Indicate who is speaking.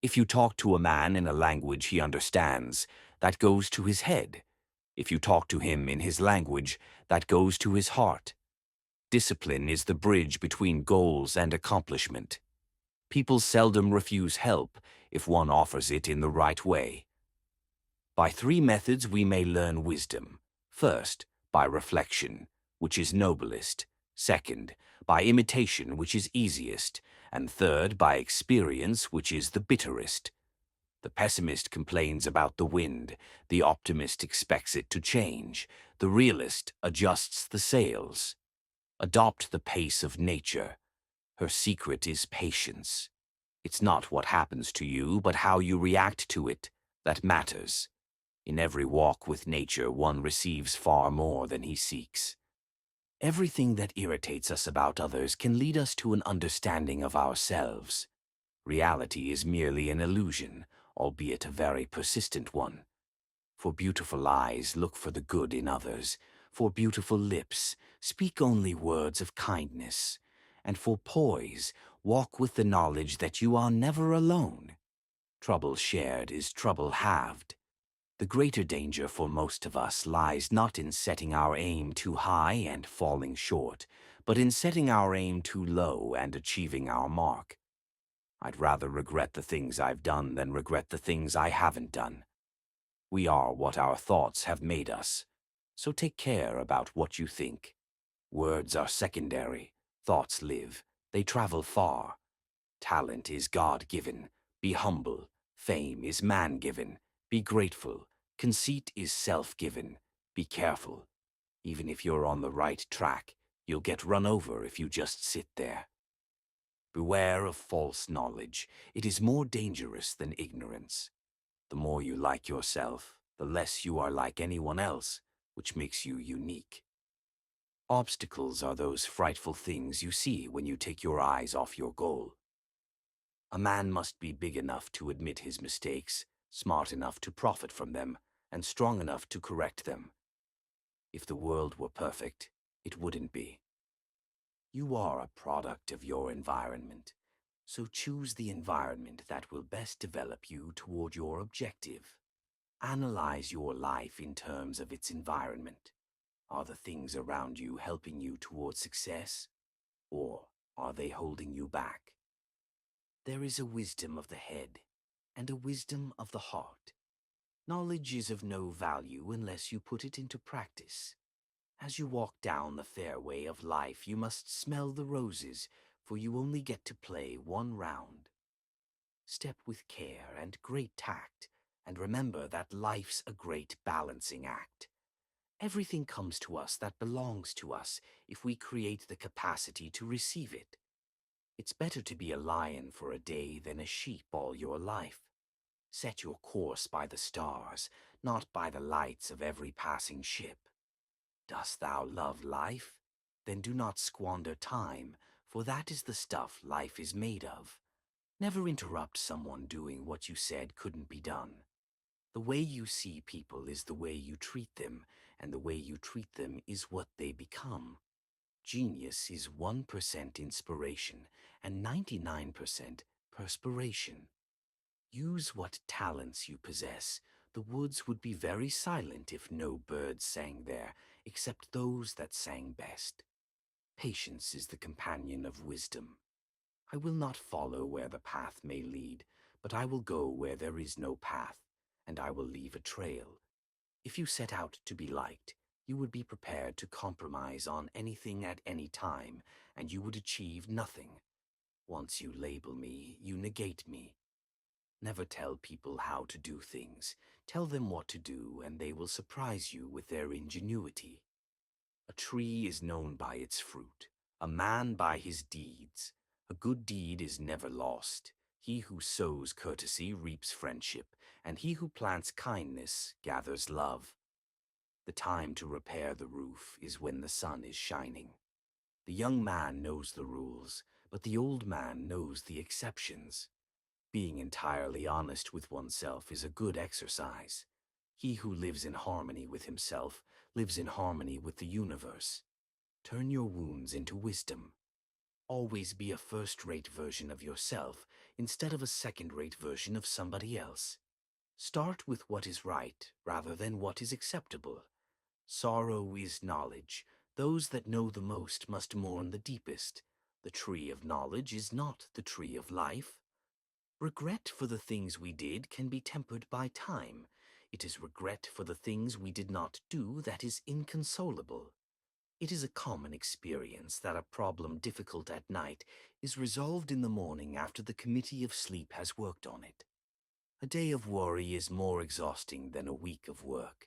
Speaker 1: If you talk to a man in a language he understands, that goes to his head. If you talk to him in his language, that goes to his heart. Discipline is the bridge between goals and accomplishment. People seldom refuse help if one offers it in the right way. By three methods we may learn wisdom. First, by reflection, which is noblest. Second, by imitation, which is easiest. And third, by experience, which is the bitterest. The pessimist complains about the wind. The optimist expects it to change. The realist adjusts the sails. Adopt the pace of nature. Her secret is patience. It's not what happens to you, but how you react to it, that matters. In every walk with nature, one receives far more than he seeks. Everything that irritates us about others can lead us to an understanding of ourselves. Reality is merely an illusion, albeit a very persistent one. For beautiful eyes, look for the good in others. For beautiful lips, speak only words of kindness. And for poise, walk with the knowledge that you are never alone. Trouble shared is trouble halved. The greater danger for most of us lies not in setting our aim too high and falling short, but in setting our aim too low and achieving our mark. I'd rather regret the things I've done than regret the things I haven't done. We are what our thoughts have made us, so take care about what you think. Words are secondary, thoughts live, they travel far. Talent is God-given, be humble. Fame is man-given, be grateful. Conceit is self-given, be careful. Even if you're on the right track, you'll get run over if you just sit there. Beware of false knowledge. It is more dangerous than ignorance. The more you like yourself, the less you are like anyone else, which makes you unique. Obstacles are those frightful things you see when you take your eyes off your goal. A man must be big enough to admit his mistakes, smart enough to profit from them, and strong enough to correct them. If the world were perfect, it wouldn't be. You are a product of your environment, so choose the environment that will best develop you toward your objective. Analyze your life in terms of its environment. Are the things around you helping you toward success, or are they holding you back? There is a wisdom of the head and a wisdom of the heart. Knowledge is of no value unless you put it into practice. As you walk down the fairway of life, you must smell the roses, for you only get to play one round. Step with care and great tact, and remember that life's a great balancing act. Everything comes to us that belongs to us if we create the capacity to receive it. It's better to be a lion for a day than a sheep all your life. Set your course by the stars, not by the lights of every passing ship. Dost thou love life? Then do not squander time, for that is the stuff life is made of. Never interrupt someone doing what you said couldn't be done. The way you see people is the way you treat them, and the way you treat them is what they become. Genius is 1% inspiration and 99% perspiration. Use what talents you possess. The woods would be very silent if no birds sang there, except those that sang best. Patience is the companion of wisdom. I will not follow where the path may lead, but I will go where there is no path, and I will leave a trail. If you set out to be liked, you would be prepared to compromise on anything at any time, and you would achieve nothing. Once you label me, you negate me. Never tell people how to do things. Tell them what to do, and they will surprise you with their ingenuity. A tree is known by its fruit, a man by his deeds. A good deed is never lost. He who sows courtesy reaps friendship, and he who plants kindness gathers love. The time to repair the roof is when the sun is shining. The young man knows the rules, but the old man knows the exceptions. Being entirely honest with oneself is a good exercise. He who lives in harmony with himself lives in harmony with the universe. Turn your wounds into wisdom.
Speaker 2: always be a first-rate version of yourself instead of a second-rate version of somebody else. Start with what is right rather than what is acceptable. Sorrow is knowledge. Those that know the most must mourn the deepest. The tree of knowledge is not the tree of life. Regret for the things we did can be tempered by time. It is regret for the things we did not do that is inconsolable. It is a common experience that a problem difficult at night is resolved in the morning after the committee of sleep has worked on it. A day of worry is more exhausting than a week of work.